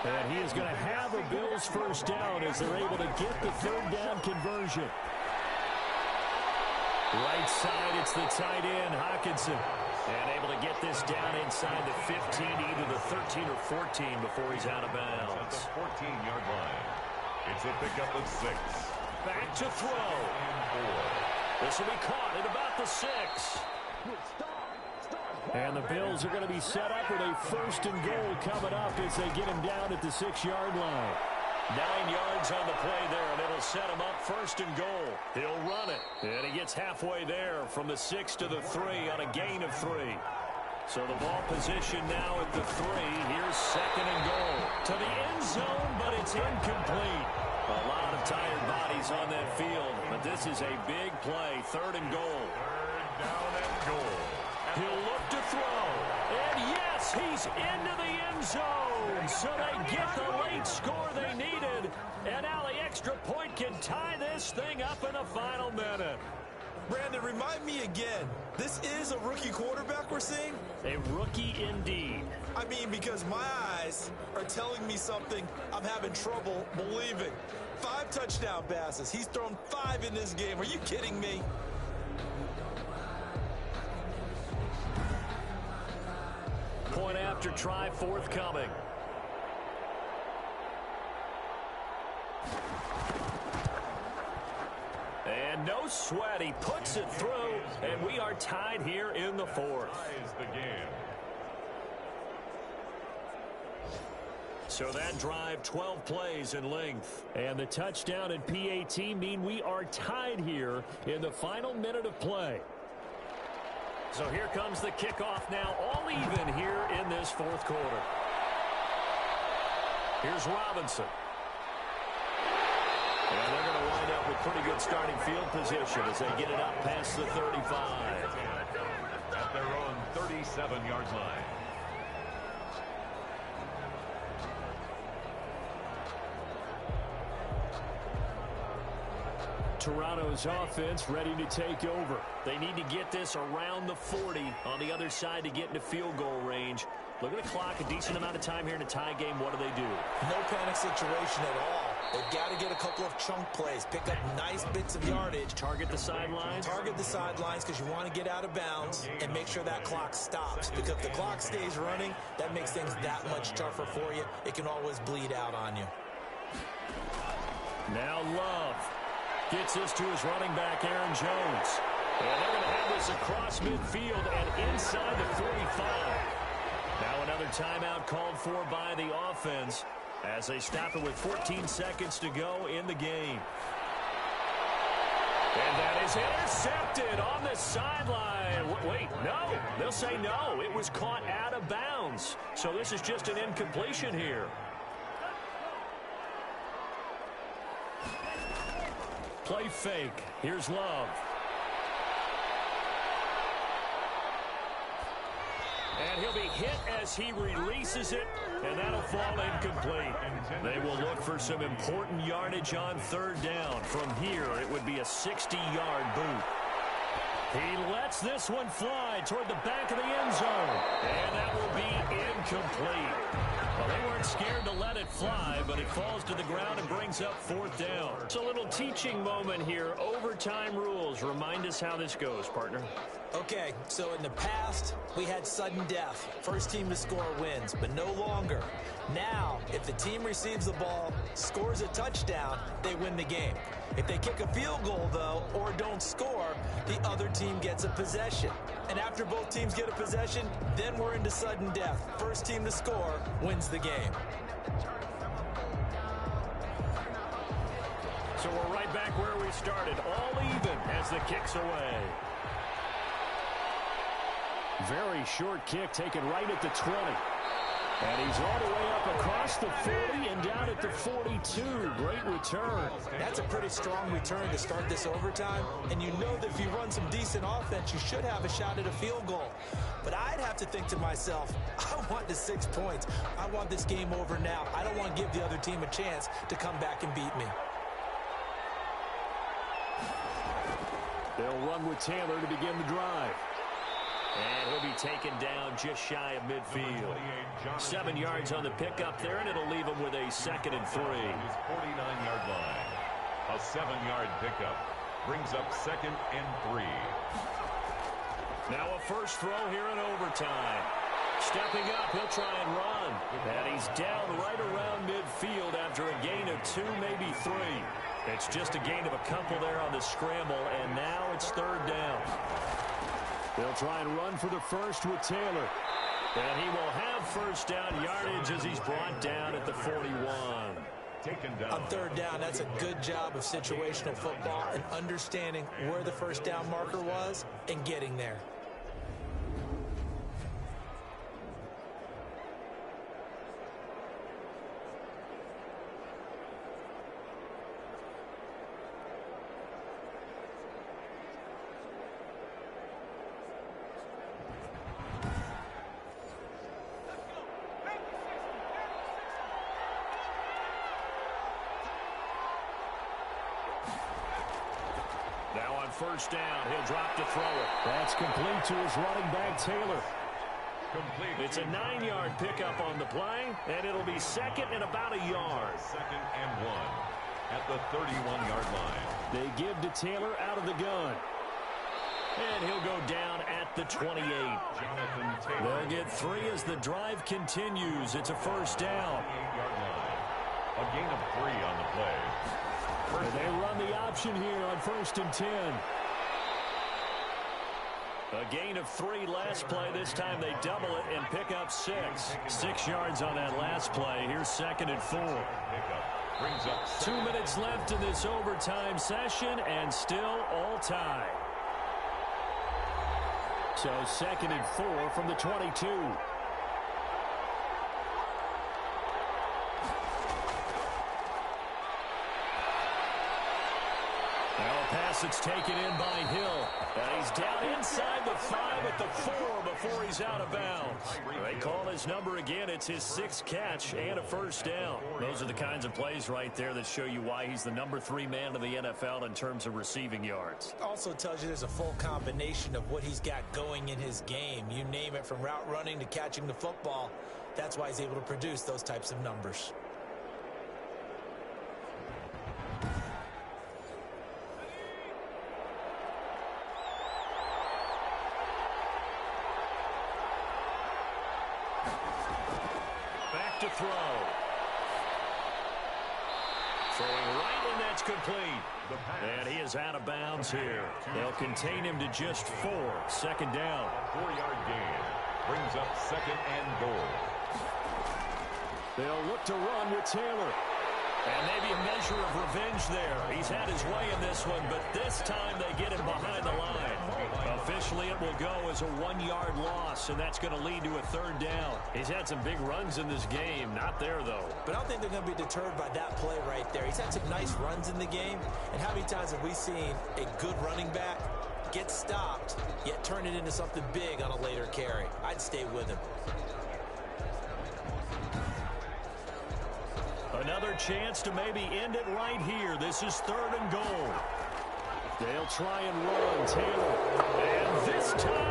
And he is going to have a Bills first down as they're able to get the third down conversion. Right side, it's the tight end, Hawkinson. And able to get this down inside the 15, either the 13 or 14 before he's out of bounds. At the 14-yard line. It's a pickup of 6. Back to throw. This will be caught at about the 6. And the Bills are going to be set up with a first and goal coming up as they get him down at the 6-yard line. 9 yards on the play there, and it'll set him up first and goal. He'll run it, and he gets halfway there from the 6 to the 3 on a gain of 3. So the ball position now at the 3. Here's 2nd and goal. To the end zone, but it's incomplete. A lot of tired bodies on that field, but this is a big play. 3rd and goal. 3rd down and goal. He'll look to throw. And yes, he's into the end zone. So they get the late score they needed. And now the extra point can tie this thing up in the final minute. Brandon, remind me again, this is a rookie quarterback we're seeing? A rookie indeed. I mean, because my eyes are telling me something I'm having trouble believing. 5 touchdown passes. He's thrown 5 in this game. Are you kidding me? Point after try forthcoming. And no sweat. He puts it through, and we are tied here in the 4th. Ties the game. So that drive, 12 plays in length. And the touchdown and PAT mean we are tied here in the final minute of play. So here comes the kickoff now, all even here in this 4th quarter. Here's Robinson. And they're going to wind up with pretty good starting field position as they get it up past the 35. At their own 37-yard line. Toronto's offense ready to take over. They need to get this around the 40 on the other side to get into field goal range. Look at the clock, a decent amount of time here in a tie game. What do? No panic situation at all. They've got to get a couple of chunk plays, pick up nice bits of yardage. Target the sidelines? Target the sidelines because you want to get out of bounds and make sure that clock stops. Because if the clock stays running, that makes things that much tougher for you. It can always bleed out on you. Now Love gets this to his running back, Aaron Jones. And they're going to have this across midfield and inside the 45. Now another timeout called for by the offense as they stop it with 14 seconds to go in the game. And that is intercepted on the sideline. Wait, no. They'll say no. It was caught out of bounds. So this is just an incompletion here. Play fake. Here's Love. And he'll be hit as he releases it, and that'll fall incomplete. They will look for some important yardage on third down. From here, it would be a 60-yard boot. He lets this one fly toward the back of the end zone, and that will be incomplete. Well, they weren't scared to let it fly, but it falls to the ground and brings up fourth down. It's a little teaching moment here. Overtime rules. Remind us how this goes, partner. Okay, so in the past, we had sudden death. First team to score wins, but no longer. Now, if the team receives the ball, scores a touchdown, they win the game. If they kick a field goal, though, or don't score, the other team gets a possession. And after both teams get a possession, then we're into sudden death. First team to score wins the game. So we're right back where we started, all even as the kick's away. Very short kick taken right at the 20. And he's all the way up across the 40 and down at the 42. Great return. That's a pretty strong return to start this overtime. And you know that if you run some decent offense, you should have a shot at a field goal. But I'd have to think to myself, I want the 6 points. I want this game over now. I don't want to give the other team a chance to come back and beat me. They'll run with Taylor to begin the drive. And he'll be taken down just shy of midfield. 7 yards on the pickup there, and it'll leave him with a 2nd and 3. His 49-yard line. A 7-yard pickup brings up 2nd and 3. Now a first throw here in overtime. Stepping up, he'll try and run. And he's down right around midfield after a gain of 2, maybe 3. It's just a gain of a couple there on the scramble, and now it's third down. They'll try and run for the first with Taylor. And he will have first down yardage as he's brought down at the 41. Taken down. On third down, that's a good job of situational football and understanding where the first down marker was and getting there. Now on first down, he'll drop to throw it. That's complete to his running back, Taylor. Complete. It's a 9-yard pickup on the play, and it'll be 2nd and about a yard. 2nd and 1 at the 31-yard line. They give to Taylor out of the gun. And he'll go down at the 28. Jonathan Taylor. They'll get 3 as the drive continues. It's a first down. 8-yard line. A gain of 3 on the play. And they run the option here on 1st and 10. A gain of 3 last play. This time they double it and pick up 6. 6 yards on that last play. Here's 2nd and 4. Pickup brings up 2 minutes left in this overtime session, and still all tied. So 2nd and 4 from the 22. Pass it's taken in by Hill. And he's down inside the 5 at the 4 before he's out of bounds. They call his number again. It's his 6th catch and a first down. Those are the kinds of plays right there that show you why he's the number 3 man in the NFL in terms of receiving yards. Also tells you there's a full combination of what he's got going in his game. You name it, from route running to catching the football. That's why he's able to produce those types of numbers. To throw. Throwing right, and that's complete. And he is out of bounds here. They'll contain him to just 4. 2nd down. 4-yard gain brings up 2nd and goal. They'll look to run with Taylor. And maybe a measure of revenge there. He's had his way in this one, but this time they get him behind the line. Officially, it will go as a 1-yard loss, and that's going to lead to a 3rd down. He's had some big runs in this game. Not there, though. But I don't think they're going to be deterred by that play right there. He's had some nice runs in the game. And how many times have we seen a good running back Get stopped, yet turn it into something big on a later carry. I'd stay with him. Another chance to maybe end it right here. This is 3rd and goal. They'll try and run. Taylor. And this time